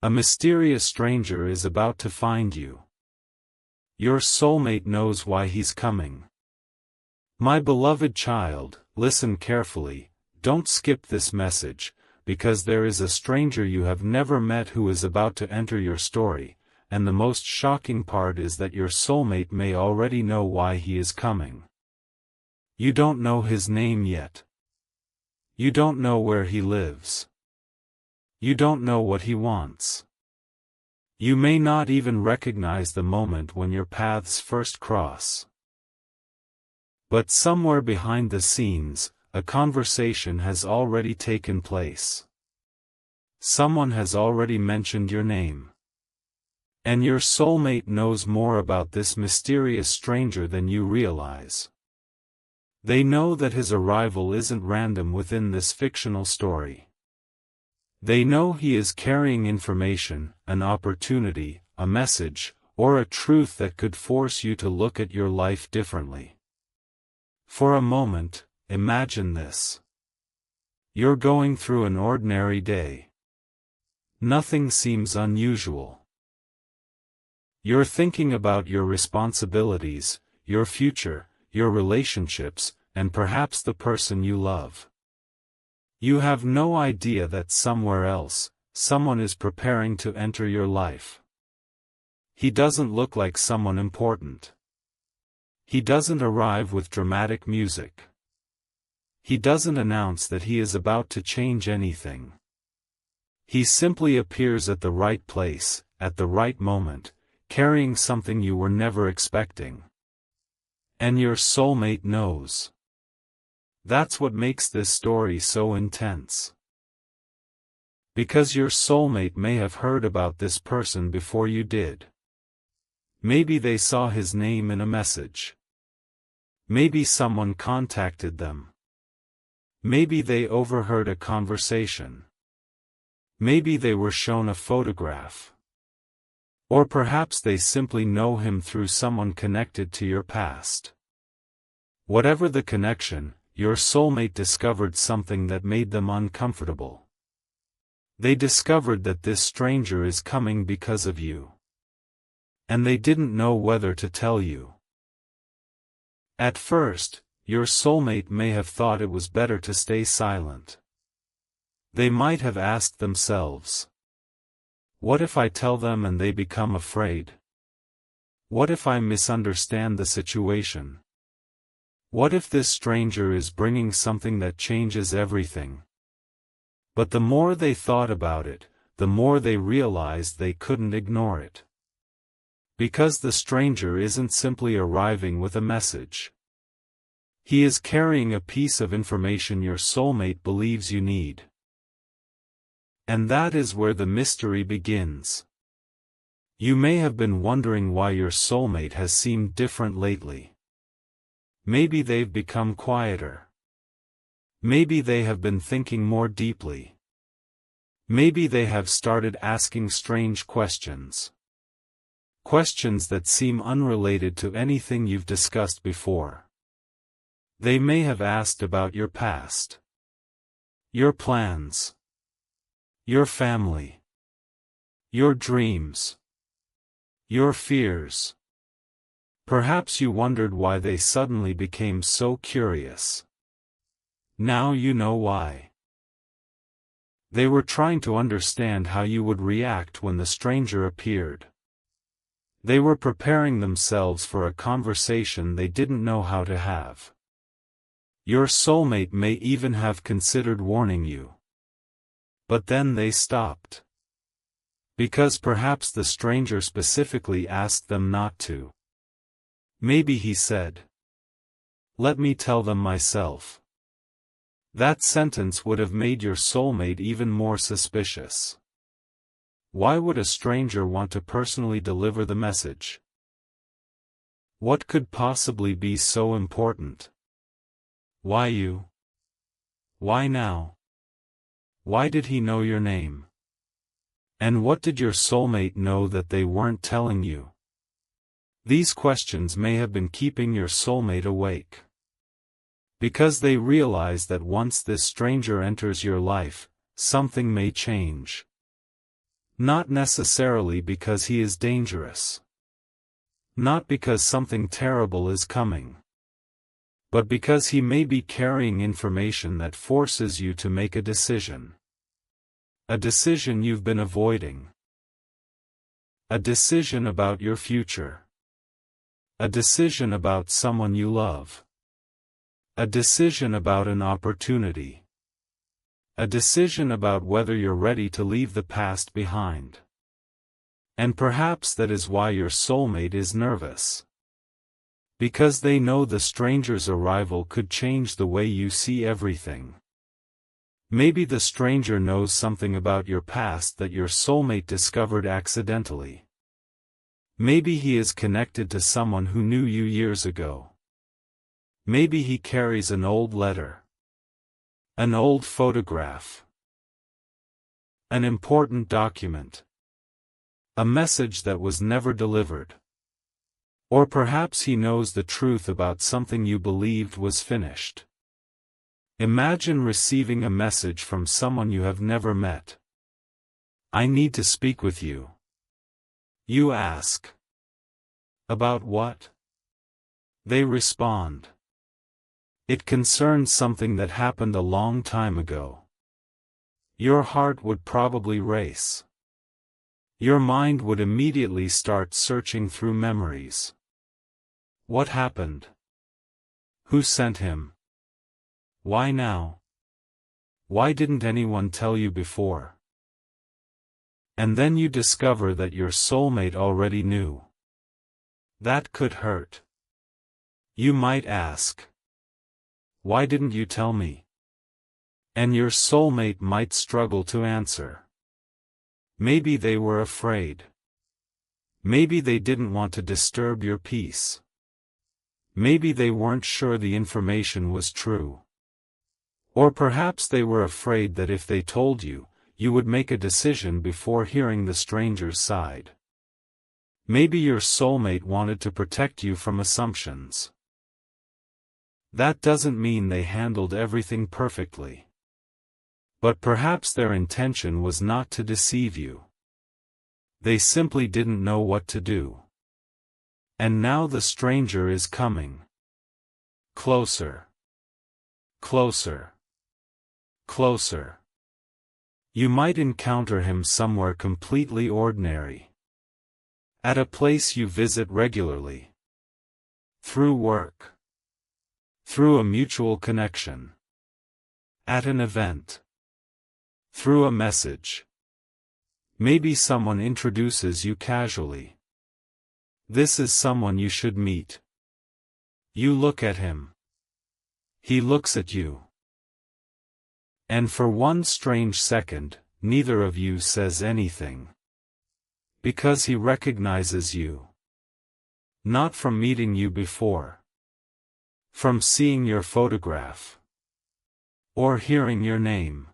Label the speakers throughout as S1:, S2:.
S1: A mysterious stranger is about to find you. Your soulmate knows why he's coming. My beloved child, listen carefully, don't skip this message, because there is a stranger you have never met who is about to enter your story, and the most shocking part is that your soulmate may already know why he is coming. You don't know his name yet. You don't know where he lives. You don't know what he wants. You may not even recognize the moment when your paths first cross. But somewhere behind the scenes, a conversation has already taken place. Someone has already mentioned your name. And your soulmate knows more about this mysterious stranger than you realize. They know that his arrival isn't random within this fictional story. They know he is carrying information, an opportunity, a message, or a truth that could force you to look at your life differently. For a moment, imagine this. You're going through an ordinary day. Nothing seems unusual. You're thinking about your responsibilities, your future, your relationships, and perhaps the person you love. You have no idea that somewhere else, someone is preparing to enter your life. He doesn't look like someone important. He doesn't arrive with dramatic music. He doesn't announce that he is about to change anything. He simply appears at the right place, at the right moment, carrying something you were never expecting. And your soulmate knows. That's what makes this story so intense. Because your soulmate may have heard about this person before you did. Maybe they saw his name in a message. Maybe someone contacted them. Maybe they overheard a conversation. Maybe they were shown a photograph. Or perhaps they simply know him through someone connected to your past. Whatever the connection, your soulmate discovered something that made them uncomfortable. They discovered that this stranger is coming because of you. And they didn't know whether to tell you. At first, your soulmate may have thought it was better to stay silent. They might have asked themselves, what if I tell them and they become afraid? What if I misunderstand the situation? What if this stranger is bringing something that changes everything? But the more they thought about it, the more they realized they couldn't ignore it. Because the stranger isn't simply arriving with a message. He is carrying a piece of information your soulmate believes you need. And that is where the mystery begins. You may have been wondering why your soulmate has seemed different lately. Maybe they've become quieter. Maybe they have been thinking more deeply. Maybe they have started asking strange questions. Questions that seem unrelated to anything you've discussed before. They may have asked about your past. Your plans. Your family. Your dreams. Your fears. Perhaps you wondered why they suddenly became so curious. Now you know why. They were trying to understand how you would react when the stranger appeared. They were preparing themselves for a conversation they didn't know how to have. Your soulmate may even have considered warning you. But then they stopped. Because perhaps the stranger specifically asked them not to. Maybe he said, "Let me tell them myself." That sentence would have made your soulmate even more suspicious. Why would a stranger want to personally deliver the message? What could possibly be so important? Why you? Why now? Why did he know your name? And what did your soulmate know that they weren't telling you? These questions may have been keeping your soulmate awake. Because they realize that once this stranger enters your life, something may change. Not necessarily because he is dangerous. Not because something terrible is coming. But because he may be carrying information that forces you to make a decision. A decision you've been avoiding. A decision about your future. A decision about someone you love. A decision about an opportunity. A decision about whether you're ready to leave the past behind. And perhaps that is why your soulmate is nervous. Because they know the stranger's arrival could change the way you see everything. Maybe the stranger knows something about your past that your soulmate discovered accidentally. Maybe he is connected to someone who knew you years ago. Maybe he carries an old letter. An old photograph. An important document. A message that was never delivered. Or perhaps he knows the truth about something you believed was finished. Imagine receiving a message from someone you have never met. "I need to speak with you." You ask. About what? They respond. It concerns something that happened a long time ago. Your heart would probably race. Your mind would immediately start searching through memories. What happened? Who sent him? Why now? Why didn't anyone tell you before? And then you discover that your soulmate already knew. That could hurt. You might ask, "Why didn't you tell me?" And your soulmate might struggle to answer. Maybe they were afraid. Maybe they didn't want to disturb your peace. Maybe they weren't sure the information was true. Or perhaps they were afraid that if they told you, you would make a decision before hearing the stranger's side. Maybe your soulmate wanted to protect you from assumptions. That doesn't mean they handled everything perfectly. But perhaps their intention was not to deceive you. They simply didn't know what to do. And now the stranger is coming. Closer. Closer. Closer. You might encounter him somewhere completely ordinary. At a place you visit regularly. Through work. Through a mutual connection. At an event. Through a message. Maybe someone introduces you casually. This is someone you should meet. You look at him. He looks at you. And for one strange second, neither of you says anything. Because he recognizes you. Not from meeting you before. From seeing your photograph. Or hearing your name.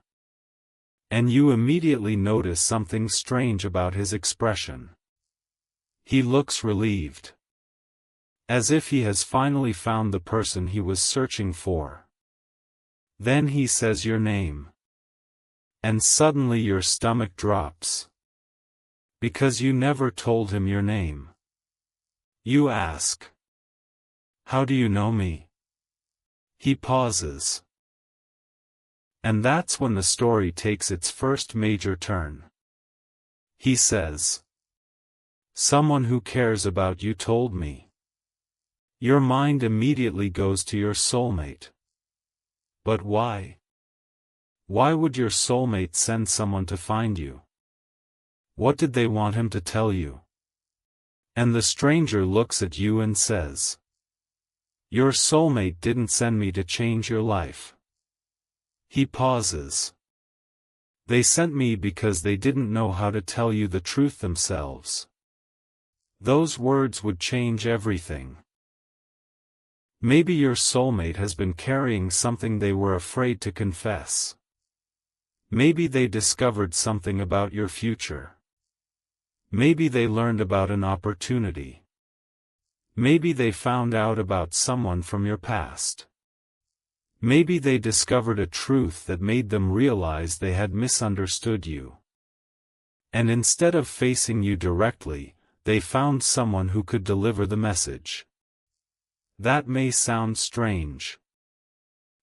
S1: And you immediately notice something strange about his expression. He looks relieved. As if he has finally found the person he was searching for. Then he says your name. And suddenly your stomach drops. Because you never told him your name. You ask. "How do you know me?" He pauses. And that's when the story takes its first major turn. He says. "Someone who cares about you told me." Your mind immediately goes to your soulmate. But why? Why would your soulmate send someone to find you? What did they want him to tell you? And the stranger looks at you and says, "Your soulmate didn't send me to change your life." He pauses. "They sent me because they didn't know how to tell you the truth themselves." Those words would change everything. Maybe your soulmate has been carrying something they were afraid to confess. Maybe they discovered something about your future. Maybe they learned about an opportunity. Maybe they found out about someone from your past. Maybe they discovered a truth that made them realize they had misunderstood you. And instead of facing you directly, they found someone who could deliver the message. That may sound strange.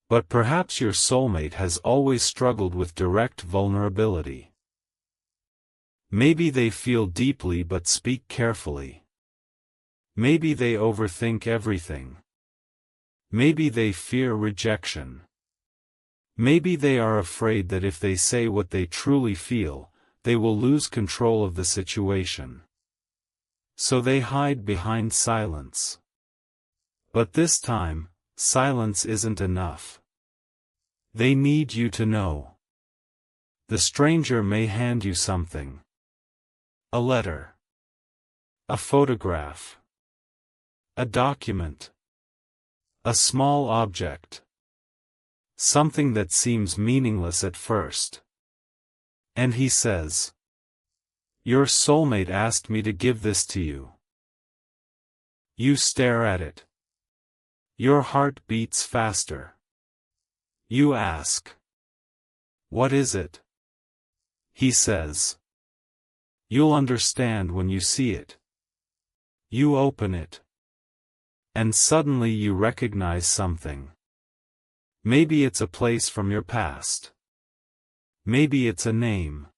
S1: But perhaps your soulmate has always struggled with direct vulnerability. Maybe they feel deeply but speak carefully. Maybe they overthink everything. Maybe they fear rejection. Maybe they are afraid that if they say what they truly feel, they will lose control of the situation. So they hide behind silence. But this time, silence isn't enough. They need you to know. The stranger may hand you something. A letter. A photograph. A document. A small object. Something that seems meaningless at first. And he says, "Your soulmate asked me to give this to you." You stare at it. Your heart beats faster. You ask, "What is it?" He says, "You'll understand when you see it." You open it. And suddenly you recognize something. Maybe it's a place from your past. Maybe it's a name.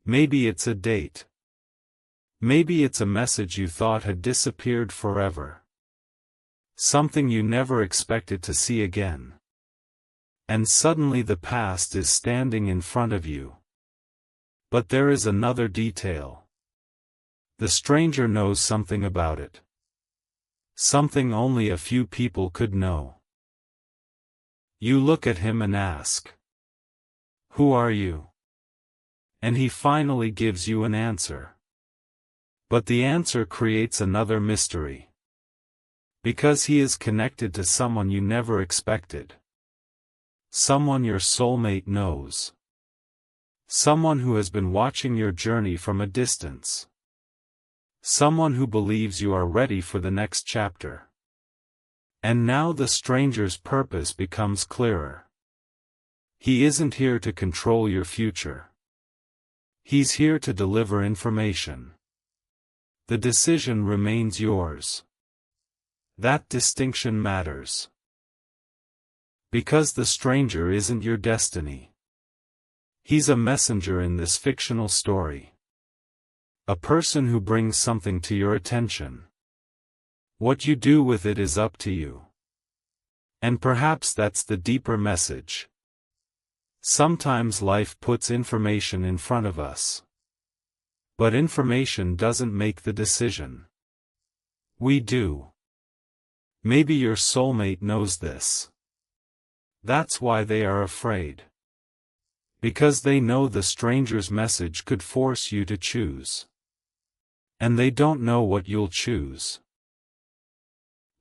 S1: Maybe it's a date. Maybe it's a message you thought had disappeared forever. Something you never expected to see again. And suddenly the past is standing in front of you. But there is another detail. The stranger knows something about it. Something only a few people could know. You look at him and ask, "Who are you?" And he finally gives you an answer. But the answer creates another mystery. Because he is connected to someone you never expected. Someone your soulmate knows. Someone who has been watching your journey from a distance. Someone who believes you are ready for the next chapter. And now the stranger's purpose becomes clearer. He isn't here to control your future. He's here to deliver information. The decision remains yours. That distinction matters. Because the stranger isn't your destiny. He's a messenger in this fictional story. A person who brings something to your attention. What you do with it is up to you. And perhaps that's the deeper message. Sometimes life puts information in front of us. But information doesn't make the decision. We do. Maybe your soulmate knows this. That's why they are afraid. Because they know the stranger's message could force you to choose. And they don't know what you'll choose.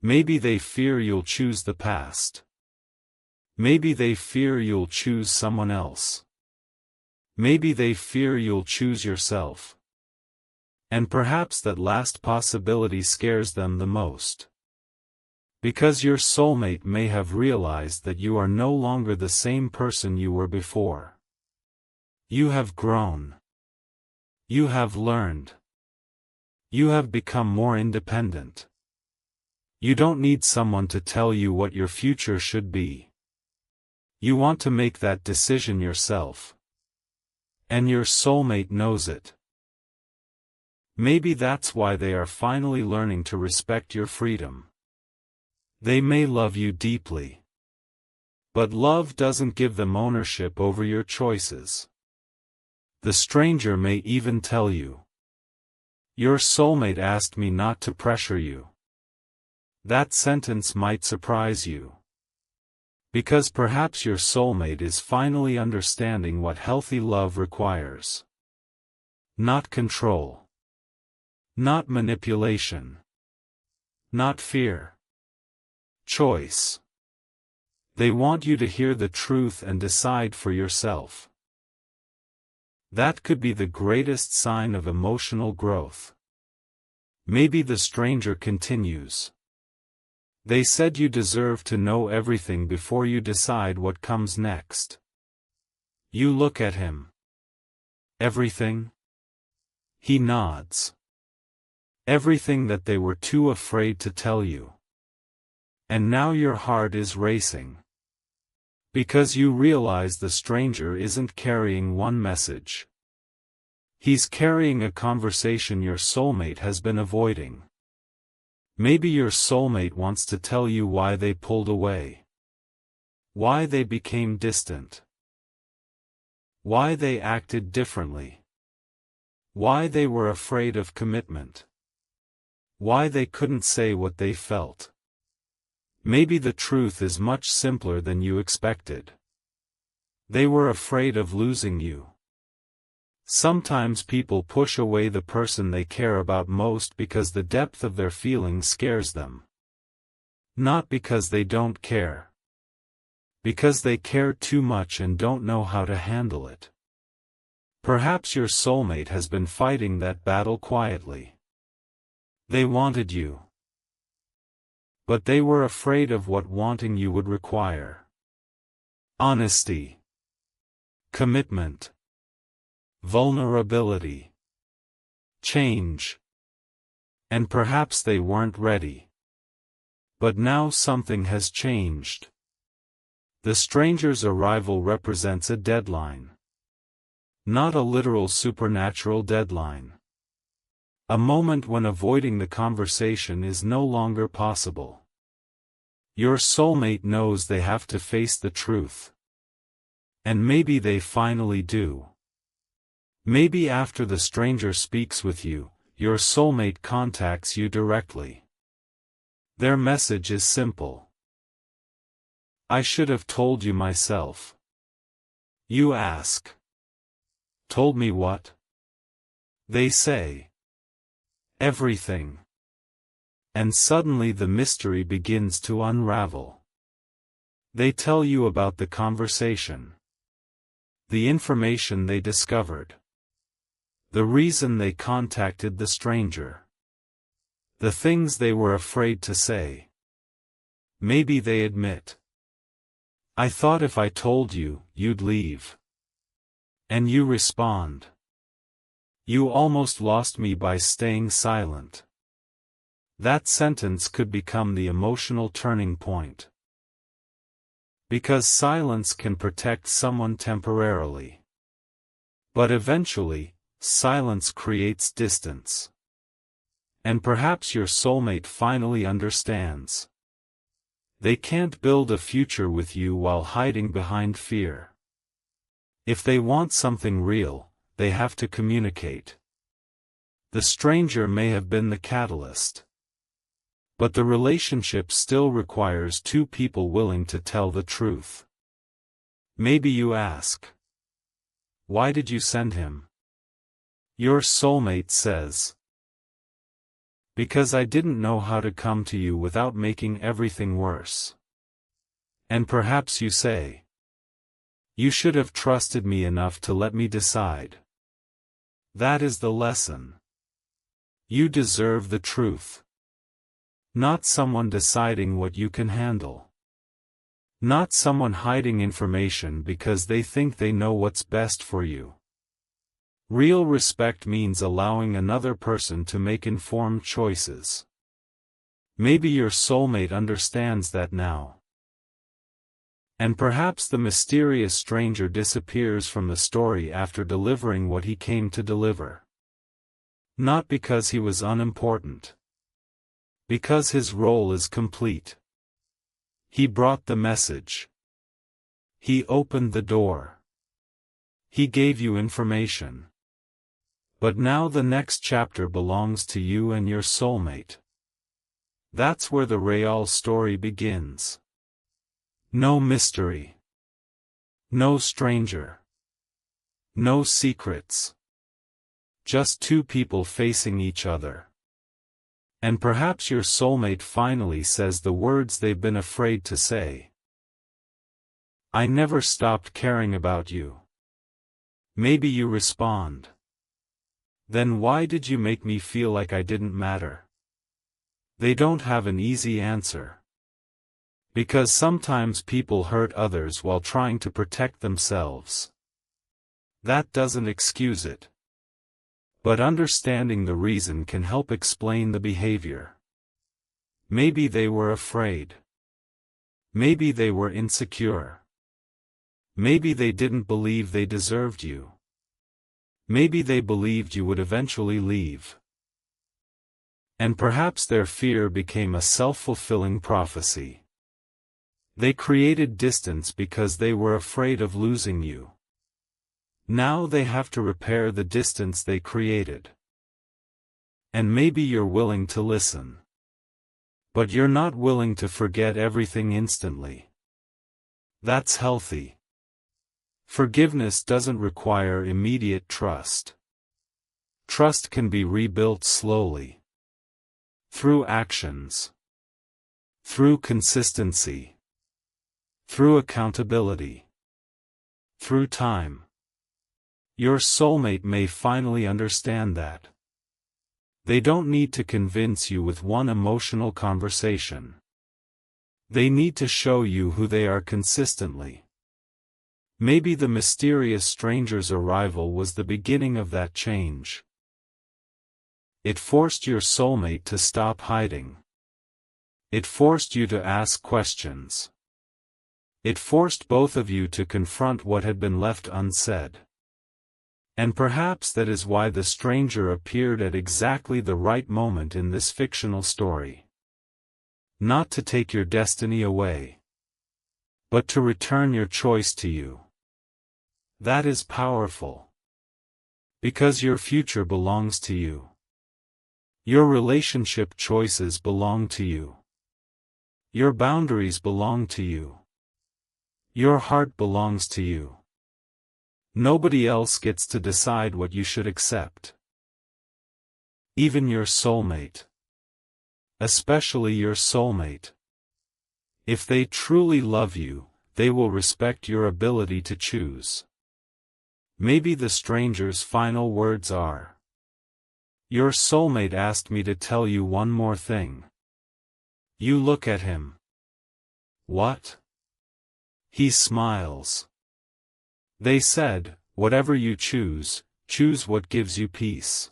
S1: Maybe they fear you'll choose the past. Maybe they fear you'll choose someone else. Maybe they fear you'll choose yourself. And perhaps that last possibility scares them the most. Because your soulmate may have realized that you are no longer the same person you were before. You have grown. You have learned. You have become more independent. You don't need someone to tell you what your future should be. You want to make that decision yourself. And your soulmate knows it. Maybe that's why they are finally learning to respect your freedom. They may love you deeply. But love doesn't give them ownership over your choices. The stranger may even tell you, "Your soulmate asked me not to pressure you." That sentence might surprise you. Because perhaps your soulmate is finally understanding what healthy love requires. Not control. Not manipulation. Not fear. Choice. They want you to hear the truth and decide for yourself. That could be the greatest sign of emotional growth. Maybe the stranger continues. They said you deserve to know everything before you decide what comes next. You look at him. Everything? He nods. Everything that they were too afraid to tell you. And now your heart is racing. Because you realize the stranger isn't carrying one message. He's carrying a conversation your soulmate has been avoiding. Maybe your soulmate wants to tell you why they pulled away. Why they became distant. Why they acted differently. Why they were afraid of commitment. Why they couldn't say what they felt. Maybe the truth is much simpler than you expected. They were afraid of losing you. Sometimes people push away the person they care about most because the depth of their feeling scares them. Not because they don't care. Because they care too much and don't know how to handle it. Perhaps your soulmate has been fighting that battle quietly. They wanted you. But they were afraid of what wanting you would require. Honesty. Commitment. Vulnerability. Change. And perhaps they weren't ready. But now something has changed. The stranger's arrival represents a deadline. Not a literal supernatural deadline. A moment when avoiding the conversation is no longer possible. Your soulmate knows they have to face the truth. And maybe they finally do. Maybe after the stranger speaks with you, your soulmate contacts you directly. Their message is simple. I should have told you myself. You ask. Told me what? They say. Everything. And suddenly the mystery begins to unravel. They tell you about the conversation. The information they discovered. The reason they contacted the stranger. The things they were afraid to say. Maybe they admit. I thought if I told you, you'd leave. And you respond. You almost lost me by staying silent. That sentence could become the emotional turning point. Because silence can protect someone temporarily. But eventually, silence creates distance. And perhaps your soulmate finally understands. They can't build a future with you while hiding behind fear. If they want something real, they have to communicate. The stranger may have been the catalyst. But the relationship still requires two people willing to tell the truth. Maybe you ask. Why did you send him? Your soulmate says. Because I didn't know how to come to you without making everything worse. And perhaps you say. You should have trusted me enough to let me decide. That is the lesson. You deserve the truth. Not someone deciding what you can handle. Not someone hiding information because they think they know what's best for you. Real respect means allowing another person to make informed choices. Maybe your soulmate understands that now. And perhaps the mysterious stranger disappears from the story after delivering what he came to deliver. Not because he was unimportant. Because his role is complete. He brought the message. He opened the door. He gave you information. But now the next chapter belongs to you and your soulmate. That's where the real story begins. No mystery. No stranger. No secrets. Just two people facing each other. And perhaps your soulmate finally says the words they've been afraid to say. I never stopped caring about you. Maybe you respond. Then why did you make me feel like I didn't matter? They don't have an easy answer. Because sometimes people hurt others while trying to protect themselves. That doesn't excuse it. But understanding the reason can help explain the behavior. Maybe they were afraid. Maybe they were insecure. Maybe they didn't believe they deserved you. Maybe they believed you would eventually leave. And perhaps their fear became a self-fulfilling prophecy. They created distance because they were afraid of losing you. Now they have to repair the distance they created. And maybe you're willing to listen. But you're not willing to forget everything instantly. That's healthy. Forgiveness doesn't require immediate trust. Trust can be rebuilt slowly. Through actions. Through consistency. Through accountability. Through time. Your soulmate may finally understand that. They don't need to convince you with one emotional conversation. They need to show you who they are consistently. Maybe the mysterious stranger's arrival was the beginning of that change. It forced your soulmate to stop hiding. It forced you to ask questions. It forced both of you to confront what had been left unsaid. And perhaps that is why the stranger appeared at exactly the right moment in this fictional story. Not to take your destiny away, but to return your choice to you. That is powerful. Because your future belongs to you. Your relationship choices belong to you. Your boundaries belong to you. Your heart belongs to you. Nobody else gets to decide what you should accept. Even your soulmate. Especially your soulmate. If they truly love you, they will respect your ability to choose. Maybe the stranger's final words are, "Your soulmate asked me to tell you one more thing." You look at him. What? He smiles. They said, "Whatever you choose, choose what gives you peace.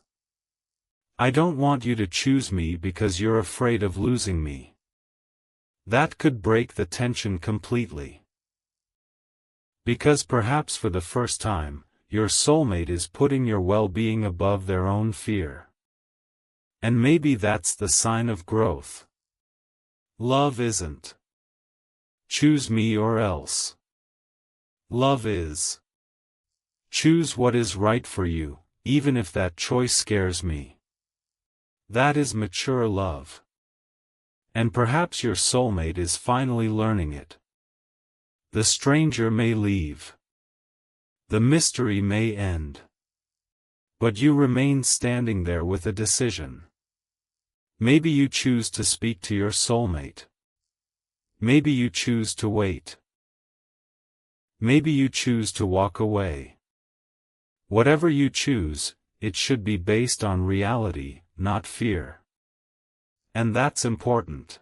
S1: I don't want you to choose me because you're afraid of losing me." That could break the tension completely. Because perhaps for the first time, your soulmate is putting your well-being above their own fear. And maybe that's the sign of growth. Love isn't choose me or else. Love is choose what is right for you, even if that choice scares me. That is mature love. And perhaps your soulmate is finally learning it. The stranger may leave. The mystery may end. But you remain standing there with a decision. Maybe you choose to speak to your soulmate. Maybe you choose to wait. Maybe you choose to walk away. Whatever you choose, it should be based on reality, not fear. And that's important.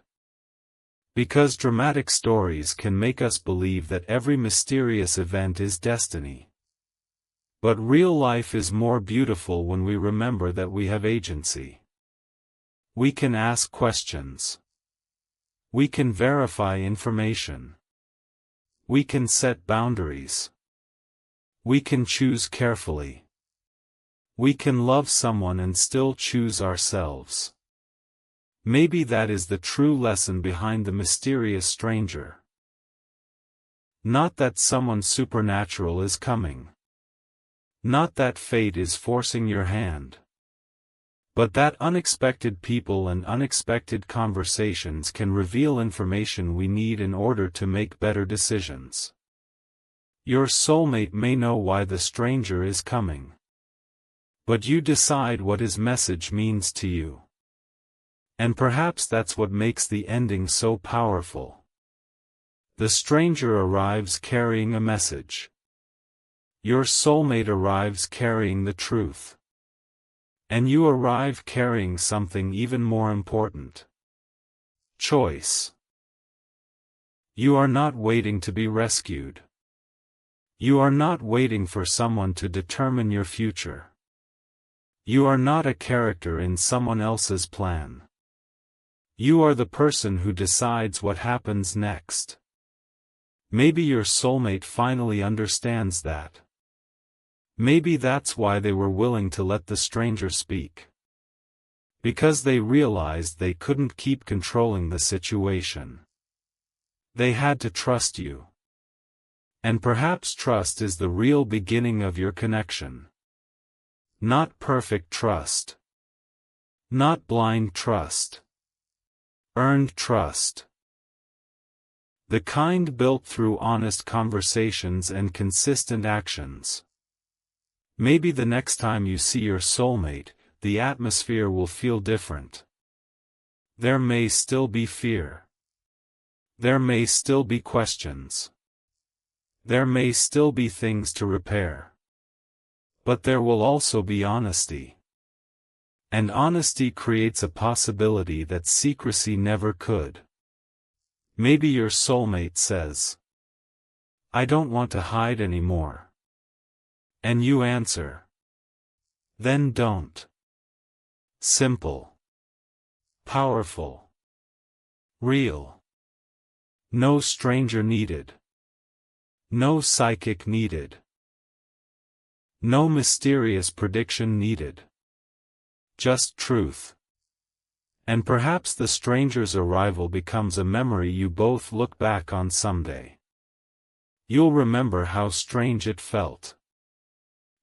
S1: Because dramatic stories can make us believe that every mysterious event is destiny. But real life is more beautiful when we remember that we have agency. We can ask questions. We can verify information. We can set boundaries. We can choose carefully. We can love someone and still choose ourselves. Maybe that is the true lesson behind the mysterious stranger. Not that someone supernatural is coming. Not that fate is forcing your hand. But that unexpected people and unexpected conversations can reveal information we need in order to make better decisions. Your soulmate may know why the stranger is coming. But you decide what his message means to you. And perhaps that's what makes the ending so powerful. The stranger arrives carrying a message. Your soulmate arrives carrying the truth. And you arrive carrying something even more important. Choice. You are not waiting to be rescued. You are not waiting for someone to determine your future. You are not a character in someone else's plan. You are the person who decides what happens next. Maybe your soulmate finally understands that. Maybe that's why they were willing to let the stranger speak. Because they realized they couldn't keep controlling the situation. They had to trust you. And perhaps trust is the real beginning of your connection. Not perfect trust. Not blind trust. Earned trust. The kind built through honest conversations and consistent actions. Maybe the next time you see your soulmate, the atmosphere will feel different. There may still be fear. There may still be questions. There may still be things to repair. But there will also be honesty. And honesty creates a possibility that secrecy never could. Maybe your soulmate says, "I don't want to hide anymore." And you answer, "Then don't." Simple. Powerful. Real. No stranger needed. No psychic needed. No mysterious prediction needed. Just truth. And perhaps the stranger's arrival becomes a memory you both look back on someday. You'll remember how strange it felt.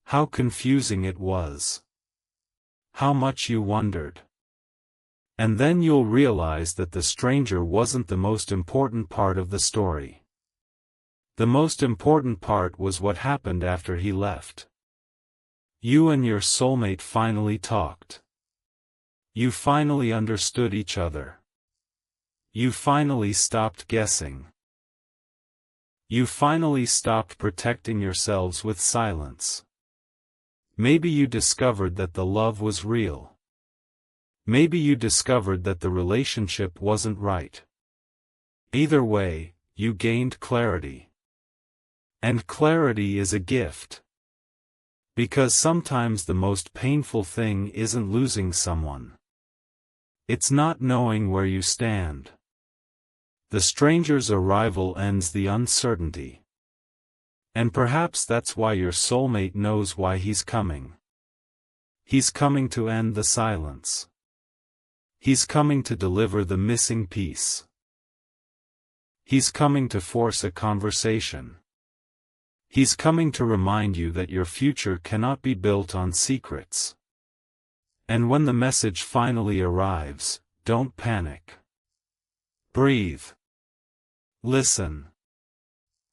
S1: How confusing it was. How much you wondered. And then you'll realize that the stranger wasn't the most important part of the story. The most important part was what happened after he left. You and your soulmate finally talked. You finally understood each other. You finally stopped guessing. You finally stopped protecting yourselves with silence. Maybe you discovered that the love was real. Maybe you discovered that the relationship wasn't right. Either way, you gained clarity. And clarity is a gift. Because sometimes the most painful thing isn't losing someone. It's not knowing where you stand. The stranger's arrival ends the uncertainty. And perhaps that's why your soulmate knows why he's coming. He's coming to end the silence. He's coming to deliver the missing piece. He's coming to force a conversation. He's coming to remind you that your future cannot be built on secrets. And when the message finally arrives, don't panic. Breathe. Listen.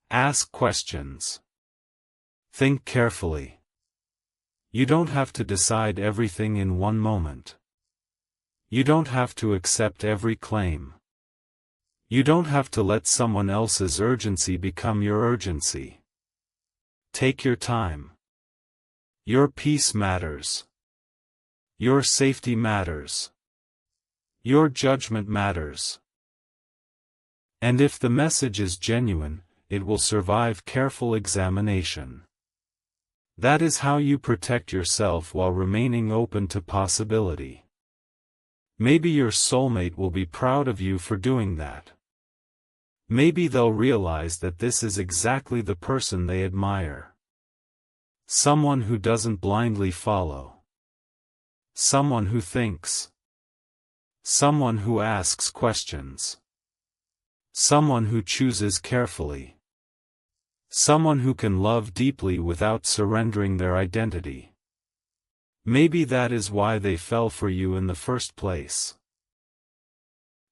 S1: Ask questions. Think carefully. You don't have to decide everything in one moment. You don't have to accept every claim. You don't have to let someone else's urgency become your urgency. Take your time. Your peace matters. Your safety matters. Your judgment matters. And if the message is genuine, it will survive careful examination. That is how you protect yourself while remaining open to possibility. Maybe your soulmate will be proud of you for doing that. Maybe they'll realize that this is exactly the person they admire. Someone who doesn't blindly follow. Someone who thinks. Someone who asks questions. Someone who chooses carefully. Someone who can love deeply without surrendering their identity. Maybe that is why they fell for you in the first place.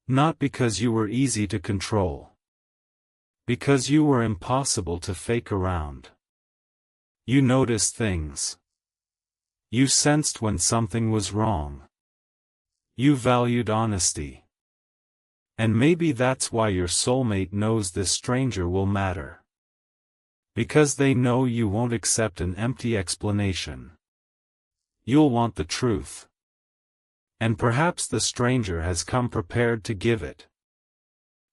S1: Not because you were easy to control. Because you were impossible to fake around. You noticed things. You sensed when something was wrong. You valued honesty. And maybe that's why your soulmate knows this stranger will matter. Because they know you won't accept an empty explanation. You'll want the truth. And perhaps the stranger has come prepared to give it.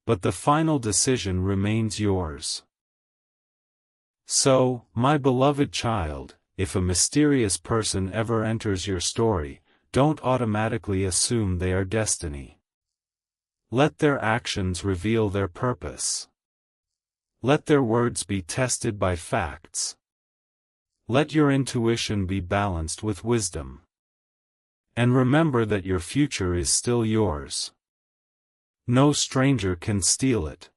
S1: But the final decision remains yours. So, my beloved child, if a mysterious person ever enters your story, don't automatically assume they are destiny. Let their actions reveal their purpose. Let their words be tested by facts. Let your intuition be balanced with wisdom. And remember that your future is still yours. No stranger can steal it.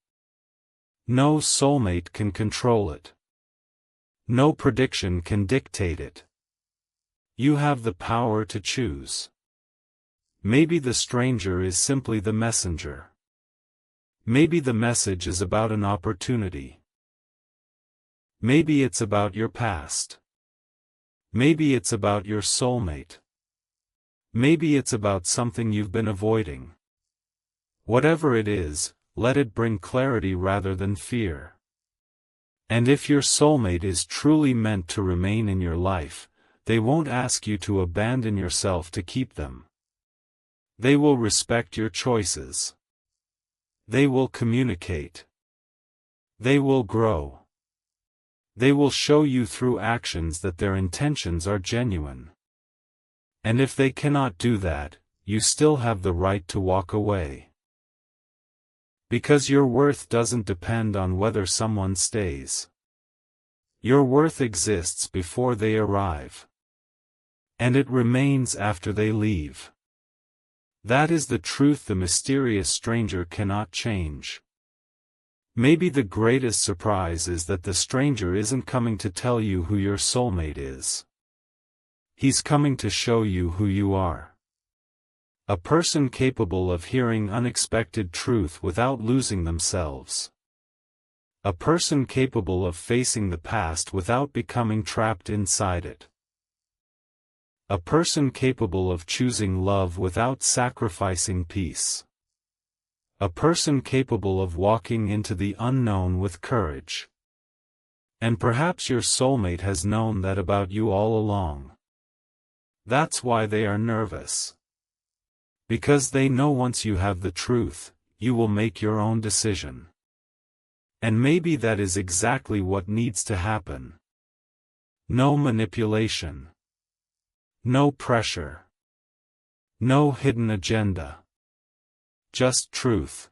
S1: No soulmate can control it. No prediction can dictate it. You have the power to choose. Maybe the stranger is simply the messenger. Maybe the message is about an opportunity. Maybe it's about your past. Maybe it's about your soulmate. Maybe it's about something you've been avoiding. Whatever it is, let it bring clarity rather than fear. And if your soulmate is truly meant to remain in your life, they won't ask you to abandon yourself to keep them. They will respect your choices. They will communicate. They will grow. They will show you through actions that their intentions are genuine. And if they cannot do that, you still have the right to walk away. Because your worth doesn't depend on whether someone stays. Your worth exists before they arrive. And it remains after they leave. That is the truth the mysterious stranger cannot change. Maybe the greatest surprise is that the stranger isn't coming to tell you who your soulmate is. He's coming to show you who you are. A person capable of hearing unexpected truth without losing themselves. A person capable of facing the past without becoming trapped inside it. A person capable of choosing love without sacrificing peace. A person capable of walking into the unknown with courage. And perhaps your soulmate has known that about you all along. That's why they are nervous. Because they know once you have the truth, you will make your own decision. And maybe that is exactly what needs to happen. No manipulation. No pressure. No hidden agenda. Just truth.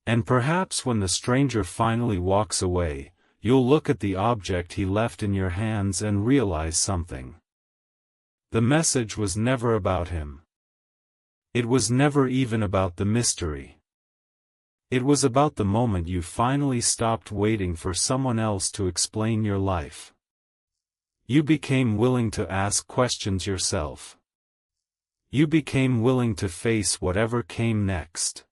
S1: And perhaps when the stranger finally walks away, you'll look at the object he left in your hands and realize something. The message was never about him. It was never even about the mystery. It was about the moment you finally stopped waiting for someone else to explain your life. You became willing to ask questions yourself. You became willing to face whatever came next.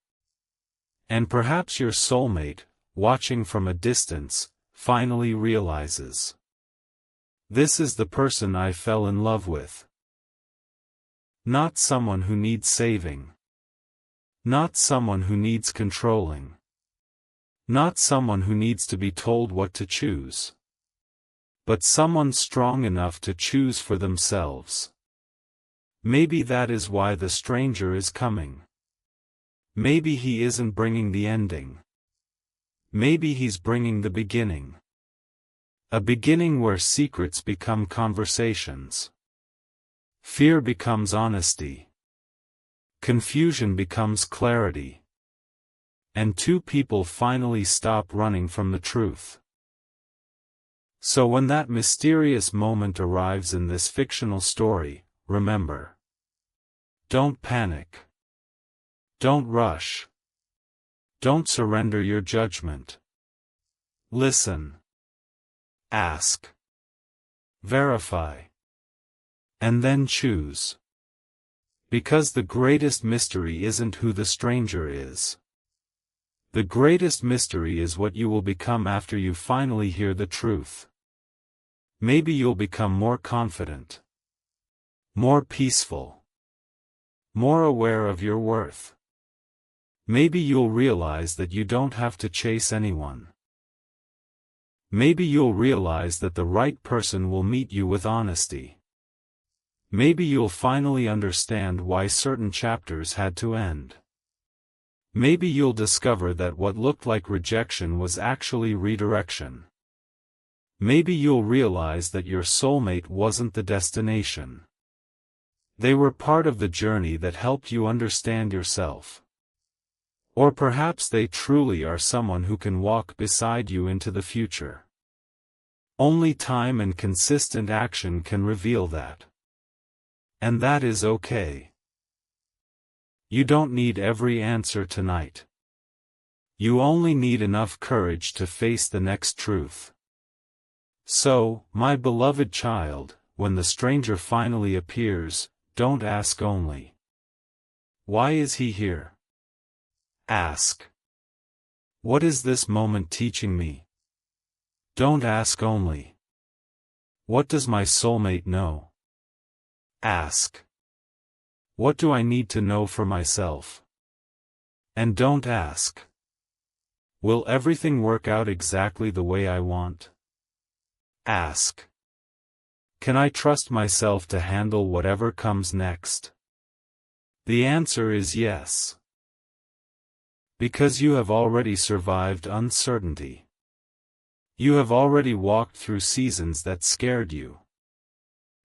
S1: And perhaps your soulmate, watching from a distance, finally realizes. This is the person I fell in love with. Not someone who needs saving. Not someone who needs controlling. Not someone who needs to be told what to choose. But someone strong enough to choose for themselves. Maybe that is why the stranger is coming. Maybe he isn't bringing the ending. Maybe he's bringing the beginning. A beginning where secrets become conversations. Fear becomes honesty. Confusion becomes clarity. And two people finally stop running from the truth. So when that mysterious moment arrives in this fictional story, remember. Don't panic. Don't rush. Don't surrender your judgment. Listen. Ask. Verify. And then choose. Because the greatest mystery isn't who the stranger is. The greatest mystery is what you will become after you finally hear the truth. Maybe you'll become more confident. More peaceful. More aware of your worth. Maybe you'll realize that you don't have to chase anyone. Maybe you'll realize that the right person will meet you with honesty. Maybe you'll finally understand why certain chapters had to end. Maybe you'll discover that what looked like rejection was actually redirection. Maybe you'll realize that your soulmate wasn't the destination. They were part of the journey that helped you understand yourself. Or perhaps they truly are someone who can walk beside you into the future. Only time and consistent action can reveal that. And that is okay. You don't need every answer tonight. You only need enough courage to face the next truth. So, my beloved child, when the stranger finally appears, don't ask only, "Why is he here?" Ask, "What is this moment teaching me?" Don't ask only, "What does my soulmate know?" Ask, "What do I need to know for myself?" And don't ask, "Will everything work out exactly the way I want?" Ask, "Can I trust myself to handle whatever comes next?" The answer is yes. Because you have already survived uncertainty. You have already walked through seasons that scared you.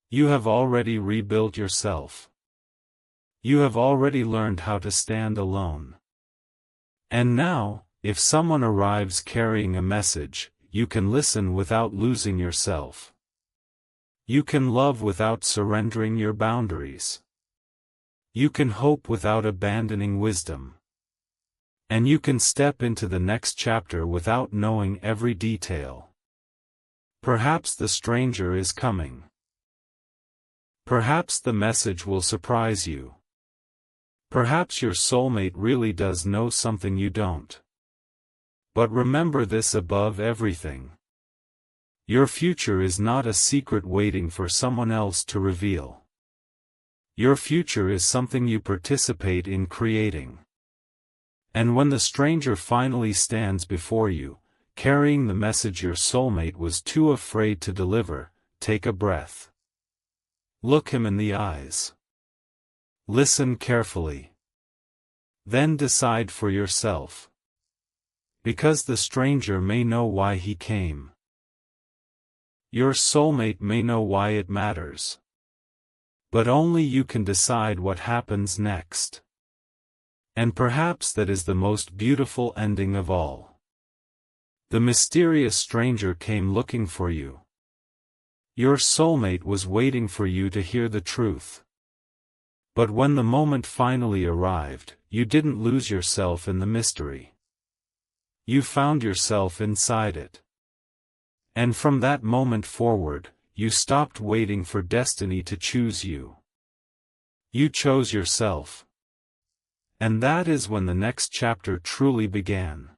S1: You have already rebuilt yourself. You have already learned how to stand alone. And now, if someone arrives carrying a message, you can listen without losing yourself. You can love without surrendering your boundaries. You can hope without abandoning wisdom. And you can step into the next chapter without knowing every detail. Perhaps the stranger is coming. Perhaps the message will surprise you. Perhaps your soulmate really does know something you don't. But remember this above everything. Your future is not a secret waiting for someone else to reveal. Your future is something you participate in creating. And when the stranger finally stands before you, carrying the message your soulmate was too afraid to deliver, take a breath. Look him in the eyes. Listen carefully. Then decide for yourself. Because the stranger may know why he came. Your soulmate may know why it matters. But only you can decide what happens next. And perhaps that is the most beautiful ending of all. The mysterious stranger came looking for you. Your soulmate was waiting for you to hear the truth. But when the moment finally arrived, you didn't lose yourself in the mystery. You found yourself inside it. And from that moment forward, you stopped waiting for destiny to choose you. You chose yourself. And that is when the next chapter truly began.